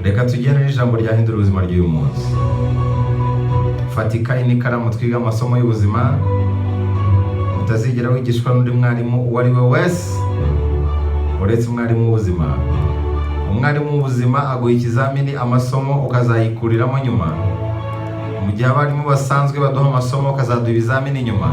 Reka tugende n'ijambo ryahindura ubuzima ry'uyu munsi. Fata ikayi n'ikaramu twiga amasomo y'ubuzima. Utazigera wigishwa n'undi mwarimu uwo ari we wese uretse umwarimu w'ubuzima. Umwarimu w'ubuzima aguha ikizamini amasomo ukazayikuriramo nyuma. Mu gihe abarimu basanzwe baduha amasomo ukazaduha ibizamini nyuma.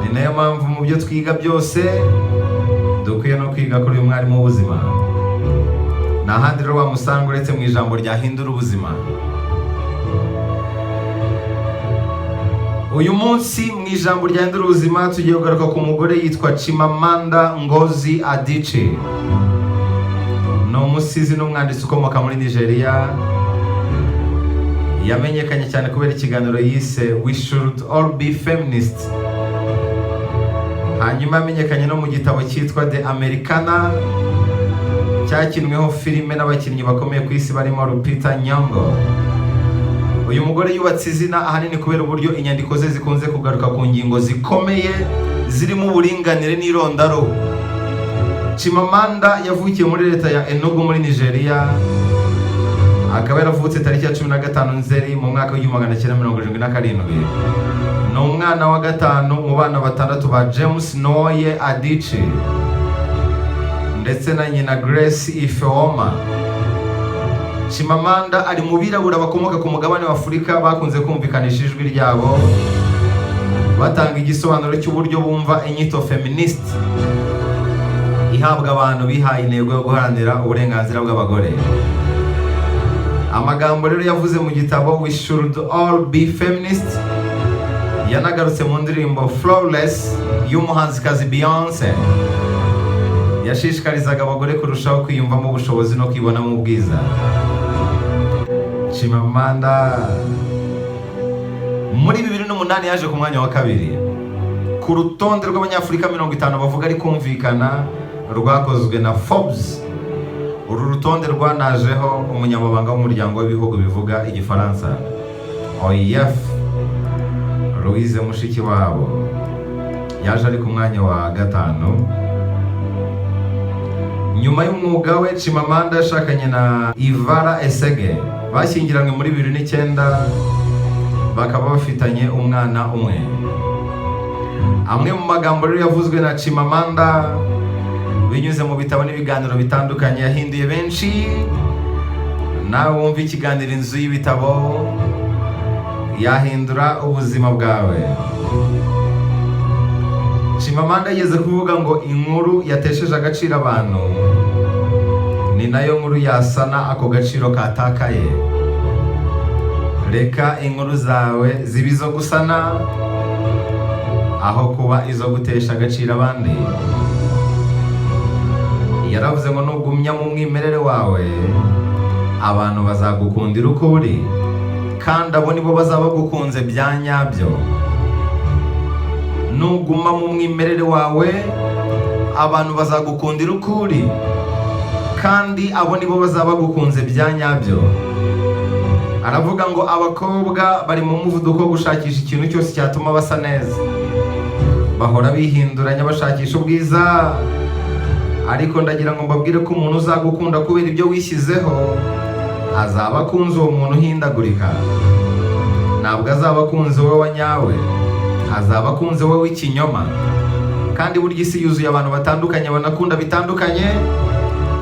Ni nayo mpamvu mu byo twiga byose dukwiye no kwiga kuri uyu mwarimu w'ubuzima. Nta handi rero wamusanga uretse mu ijambo ryahindura ubuzima. Uyu munsi mu ijambo ryahindura ubuzima tugiye kugaruka ku mugore yitwa Chimamanda Ngozi Adichie. Ni umusizi n'umwanditsi ukomoka muri Nigeria. Yamenyekanye cyane kubera ikiganiro yise We Should All Be Feminists. Hanyuma yamenyekanye no mu gitabo cyitwa The Americana, cyakinweho filime n'abakinnyi bakomeye ku isi barimo Lupita Nyong'o. Uyu mugore yubatse izina ahanini kubera uburyo inyandiko ze zikunze kugaruka ku ngingo zikomeye zirimo uburinganire n'irondaro. Chimamanda yavukiye muri leta ya Enugu muri Nigeria. Akaba yaravutse tariki ya 15 Nzeri mu mwaka wa 1977. Ni umwana wa gatanu mu bana batandatu ba James Noye Adichie ndetse na nyina Grace Ifeoma. Chimamanda ari mu birabura bakomoka ku mugabane wa Afurika bakunze kumvikanisha ijwi ryabo batanga igisobanuro cy'uburyo bumva inyito feminist ihabwa abantu bihaye intego yo guharanira uburenganzira bw'abagore. Amagambo rero yavuze mu gitabo We Should All Be Feminists yanagarutse mu ndirimbo Flawless y'umuhanzikazi Beyonce. Yashishikarizaga abagore kurushaho kwiyumvamo ubushobozi no kwibonamo ubwiza. Chimamanda muri 2008 yaje ku mwanya wa kabiri ku rutonde rw'abanyafurika 50 bavuga ari kumvikana rwakozwe na Forbes. Uru rutonde rwanajeho umunyamabanga w'umuryango w'ibihugu bivuga igifaransa OIF, Louise Mushikiwabo. Yaje ari ku mwanya wa 5. Nyuma y'umwuga we, Chimamanda yashakanye na Ivara Esege. Bashyingiranywe muri 2009 bakaba bafitanye umwana umwe. Amwe mu magambo rero yavuzwe na Chimamanda binyuze mu bitabo n'ibiganiro bitandukanye yahinduye benshi. Nawe wumva ikiganiro Inzu y'Ibitabo yahindura ubuzima bwawe. Chimamanda yigeze kuvuga ngo inkuru yatesheje agaciro abantu ni nayo nkuru yasana ako gaciro katakaye. Reka inkuru zawe zibe izo gusana aho kuba izo gutesha agaciro abandi. Yaravuze ngo nugumya mu mwimerere wawe abantu bazagukundira uko uri kandi abo nibo bazaba bagukunze bya nyabyo. Nuguma mu mwimerere wawe abantu bazagukundira uko uri kandi abo nibo bazaba bagukunze bya nyabyo. Aravuga ngo abakobwa bari mu muvuduko wo gushakisha ikintu cyose cyatuma basa neza. Bahora bihinduranya bashakisha ubwiza. Ariko ndagira ngo mbabwire ko umuntu uzagukunda kubera ibyo wishyizeho azaba akunze uwo muntu uhindagurika. Ntabwo azaba akunze wowe wanyawe, azaba akunze wowe w'ikinyoma. Kandi burya isi yuzuye abantu batandukanye banakunda bitandukanye.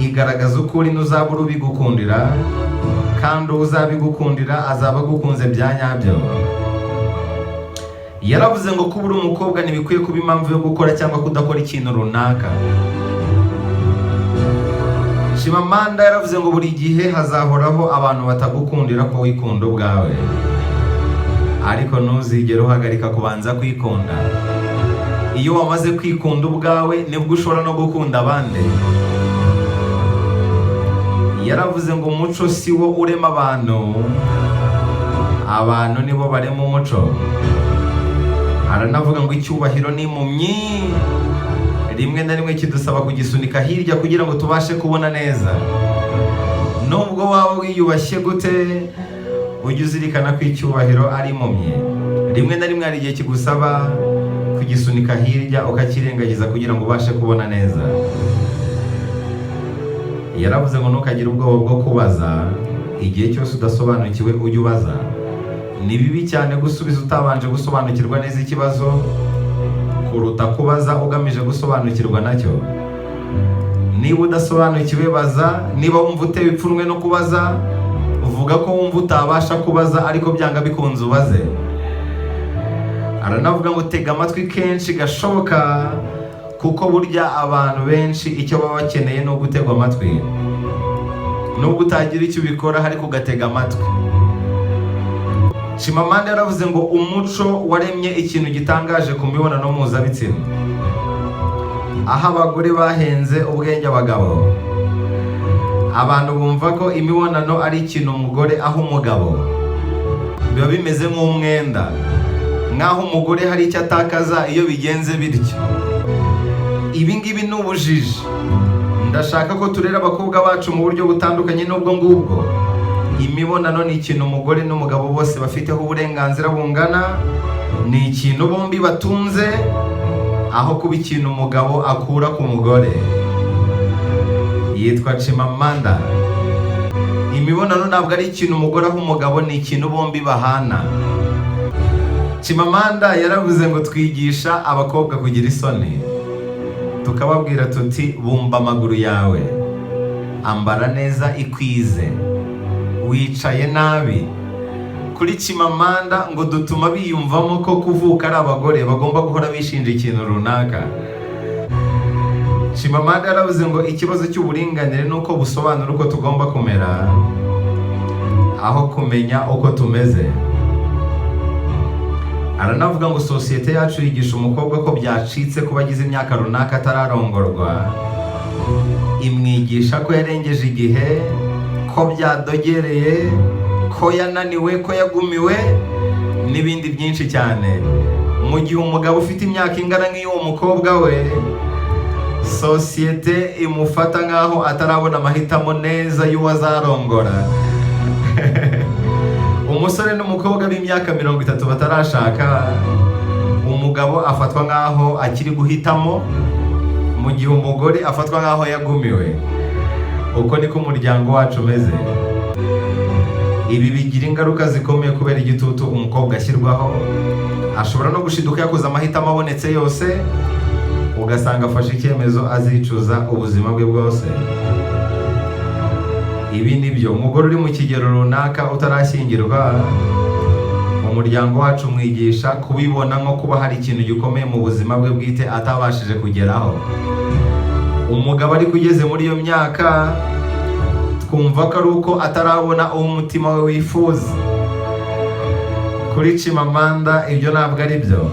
Igaragaza ukuri n'uzabura ubigukundira kandi uzabigukundira azaba agukunze bya nyabyo. Yaravuze ngo kuba uri umukobwa ntibikwiye kuba impamvu yo gukora cyangwa kudakora ikintu runaka. Chimamanda yaravuze ngo buri gihe hazahoraho abantu batagukundira ko wikunda ubwawe. Ariko ntuzigere uhagarika kubanza kwikunda. Iyo wamaze kwikunda ubwawe nibwo ushobora no gukunda abandi. Yaravuze ngo umuco si wo urema abantu, abantu nibo barema umuco. Aranavuga ngo icyubahiro ni impumyi, rimwe na rimwe kidusaba kugisunika hirya kugira ngo tubashe kubona neza. Nubwo waba wiyubashye gute, ujye uzirikana ko icyubahiro ari impumyi. Rimwe na rimwe hari igihe kigusaba kugisunika hirya ukakirengagiza kugira ngo ubashe kubona neza. yaravuze ngo ntukagire ubwoba bwo kubaza, igihe cyose udasobanukiwe ujye ubaza. Ni bibi cyane gusubiza utabanje gusobanukirwa neza ikibazo kuruta kubaza ugamije gusobanukirwa nacyo. Niba udasobanukiwe baza, niba wumva utewe ipfunwe no kubaza, uvuga ko wumva utabasha kubaza ariko byanga bikunze ubaze. Aranavuga ngo tega amatwi kenshi gashoboka, kuko burya abantu benshi icyo baba bakeneye ni ugutegwa amatwi. Nubwo utagira icyo ubikora ariko ugatega amatwi. Chimamanda yaravuze ngo umuco waremye ikintu gitangaje ku mibonano mpuzabitsina, aho abagore bahenze ubwenge abagabo. Abantu bumva ko imibonano ari ikintu umugore aha umugabo, biba bimeze nk'umwenda, nk'aho umugore hari icyo atakaza iyo bigenze bityo. Ibi ngibi ni ubujiji. Ndashaka ko turera abakobwa bacu mu buryo butandukanye n'ubwo ngubwo. Imibonano ni ikintu umugore n'umugabo bose bafiteho uburenganzira bungana, ni ikintu bombi batunze, aho kuba ikintu umugabo akura ku mugore. Yitwa Chimamanda. Imibonano ntabwo ari ikintu umugore aha umugabo, ni ikintu bombi bahana. Chimamanda yaravuze ngo twigisha abakobwa kugira isoni, tukababwira tuti bumba amaguru yawe, ambara neza ikwize, wicaye nabi. Kuri Chimamanda ngo dutuma biyumvamo ko kuvuka ari abagore bagomba guhora bishinja ikintu runaka. Chimamanda yaravuze ngo ikibazo cy'uburinganire ni uko busobanura uko tugomba kumera, aho kumenya uko tumeze. Aranavuga ngo sosiyete yacu yigisha umukobwa ko byacitse kuba agize imyaka runaka atararongorwa, imwigisha ko yarengeje igihe, ko byadogereye, ko yananiwe, ko yagumiwe n'ibindi byinshi cyane. Mu gihe umugabo ufite imyaka ingana nk'iy'uwo mukobwa we, sosiyete imufata nk'aho atarabona amahitamo neza y'uwo azarongora. Umusore n'umukobwa b'imyaka 30 batarashaka, umugabo afatwa nk'aho akiri guhitamo, mu gihe umugore afatwa nk'aho yagumiwe. Uko niko umuryango wacu umeze. Ibi bigira ingaruka zikomeye kubera igitutu umukobwa ashyirwaho. Ashobora no gushiduka yakoze amahitamo abonetse yose, ugasanga afashe icyemezo azicuza ubuzima bwe bwose. Ibi nibyo umugore uri mu kigero runaka utarashyingirwa, umuryango wacu umwigisha kubibona nko kuba hari ikintu gikomeye mu buzima bwe bwite atabashije kugeraho. Umugabo ariko ugeze muri iyo myaka, twumva ko ari uko atarabona uwo umutima we wifuza. Kuri Chimamanda ibyo ntabwo ari byo.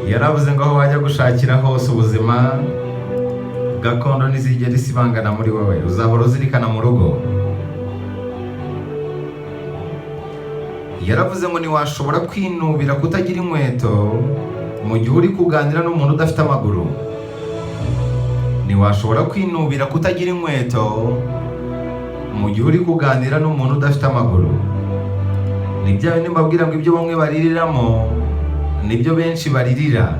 Yaravuze ngo aho wajya gushakira hose ubuzima, gakondo ntizigera isibangana muri wowe, uzahora uzirikana mu rugo. Yaravuze ngo ntiwashobora kwinubira kutagira inkweto mu gihe uri kuganira n'umuntu udafite amaguru. Ntiwashobora kwinubira kutagira inkweto mu gihe uri kuganira n'umuntu udafite amaguru. Ni bya bindi mbabwira ngo ibyo bamwe baririramo nibyo benshi baririra.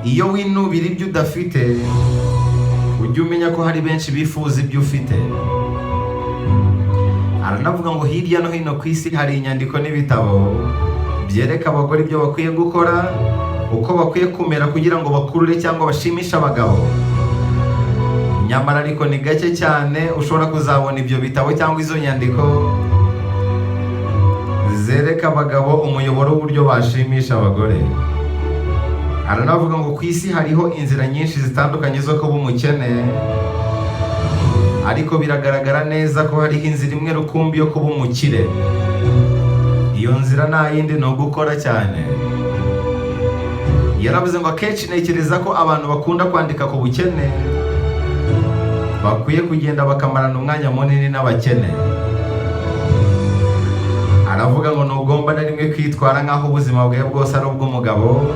Iyo winubira ibyo udafite, ujye umenya ko hari benshi bifuza ibyo ufite. Aranavuga ngo hirya no hino ku isi hari inyandiko n'ibitabo byereka abagore ibyo bakwiye gukora, uko bakwiye kumera kugira ngo bakurure cyangwa bashimishe abagabo. Nyamara ariko ni gake cyane ushobora kuzabona ibyo bitabo cyangwa izo nyandiko zereka abagabo umuyoboro w'uburyo bashimisha abagore. Aranavuga ngo ku isi hariho inzira nyinshi zitandukanye zo kuba umukene, ariko biragaragara neza ko hariho inzira imwe rukumbi yo kuba umukire. Iyo nzira nta yindi ni ugukora cyane. Yaravuze ngo akenshi ntekereza ko abantu bakunda kwandika ku bukene bakwiye kugenda bakamarana umwanya munini n'abakene. Aravuga ngo ntugomba na rimwe kwitwara nk'aho ubuzima bwawe bwose ari ubw'umugabo.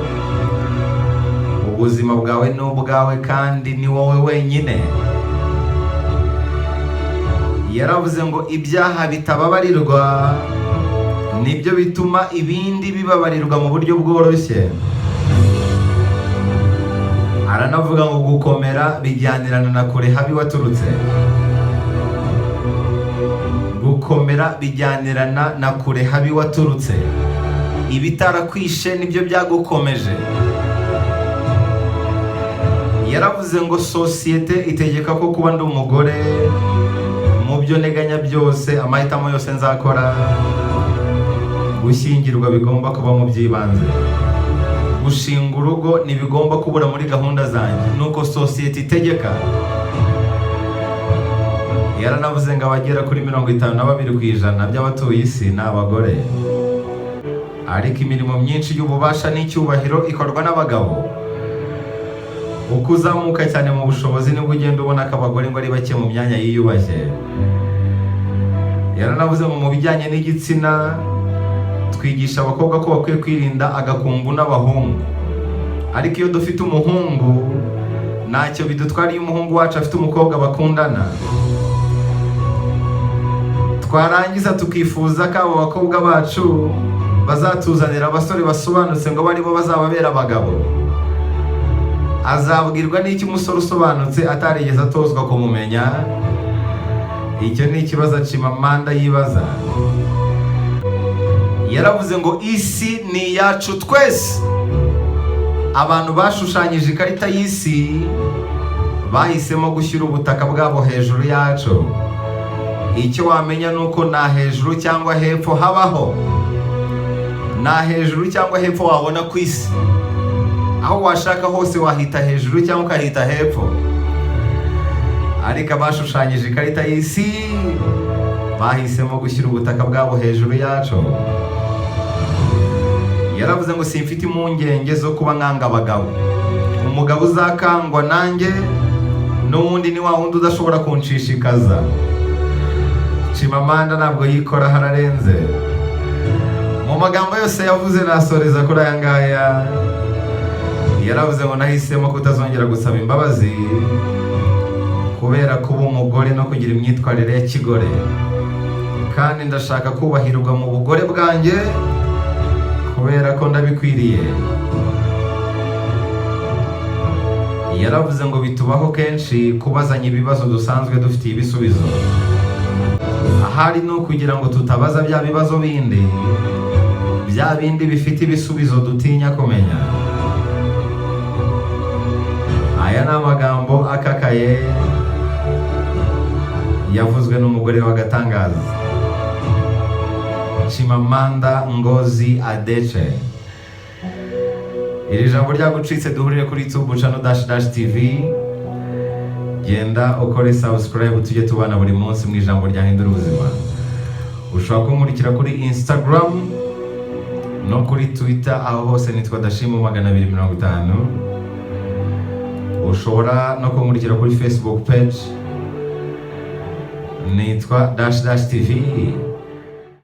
Ubuzima bwawe ni ubwawe kandi ni wowe wenyine. Yaravuze ngo ibyaha bitababarirwa nibyo bituma ibindi bibabarirwa mu buryo bworoshye. aranavuga ngo gukomera bijyanirana na kure habi waturutse. Gukomera bijyanirana na kure habi waturutse. Ibitarakwishe nibyo byagukomeje. Yaravuze ngo sosiyete itegeka ko kuba ndi umugore, mu byo nteganya byose, amahitamo yose nzakora, gushyingirwa bigomba kuba mu by'ibanze, gushinga urugo ntibigomba kubura muri gahunda zanjye, nuko sosiyete itegeka. Yaranavuze ngo abagera kuri 52% by'abatuye isi ni abagore, ariko imirimo myinshi y'ububasha n'icyubahiro ikorwa n'abagabo. Uko uzamuka cyane mu bushobozi nibwo ugenda ubona ko abagore ngo ari bake mu myanya yiyubashye. Yaranavuze ngo mu bijyanye n'igitsina twigisha abakobwa ko bakwiye kwirinda agakungu n'abahungu, ariko iyo dufite umuhungu ntacyo bidutwara iyo umuhungu wacu afite umukobwa bakundana. Twarangiza tukifuza ko abo bakobwa bacu bazatuzanira abasore basobanutse ngo bari bo bazababera abagabo. Azabwirwa n'iki umusore usobanutse atarigeze atozwa kumumenya? Icyo ni ikibazo Chimamanda yibaza. Yaravuze ngo isi ni yacu twese. Abantu bashushanyije ikarita y'isi bahisemo gushyira ubutaka bwabo hejuru yacu. Icyo wamenya nuko nta hejuru cyangwa hepfo habaho. Nta hejuru cyangwa hepfo wabona ku isi. Aho washaka hose wahita hejuru cyangwa ukahita hepfo. Ariko abashushanyije ikarita y'isi bahisemo gushyira ubutaka bwabo hejuru yacu. Yaravuze ngo simfite impungenge zo kuba nkanga abagabo. Umugabo uzakangwa nanjye n'uwundi ni wa wundi udashobora kunshishikaza. Chimamanda ntabwo yikora hararenze. Mu magambo yose yavuze nasoreza kuri aya ngaya. Yaravuze ngo nahisemo kutazongera gusaba imbabazi kubera kuba umugore no kugira imyitwarire ya kigore, kandi ndashaka kubahirwa mu bugore bwanjye kubera ko ndabikwiriye. Yaravuze ngo bitubaho kenshi kubazanya ibibazo dusanzwe dufitiye ibisubizo. Ahari ni ukugira ngo tutabaza bya bibazo bindi, bya bindi bifite ibisubizo dutinya kumenya. Aya ni amagambo akakaye yavuzwe n'umugore w'agatangaza, Chimamanda Ngozi Adichie. Iri jambo ryagucitse duhurire kuri YouTube channel _TV. Genda ukore subscribe tujye tubana buri munsi mu ijambo ryahindura ubuzima. Ushobora kunkurikira kuri Instagram no kuri Twitter, aho hose nitwa Dashim250. Ushobora no kunkurikira kuri Facebook page nitwa _TV.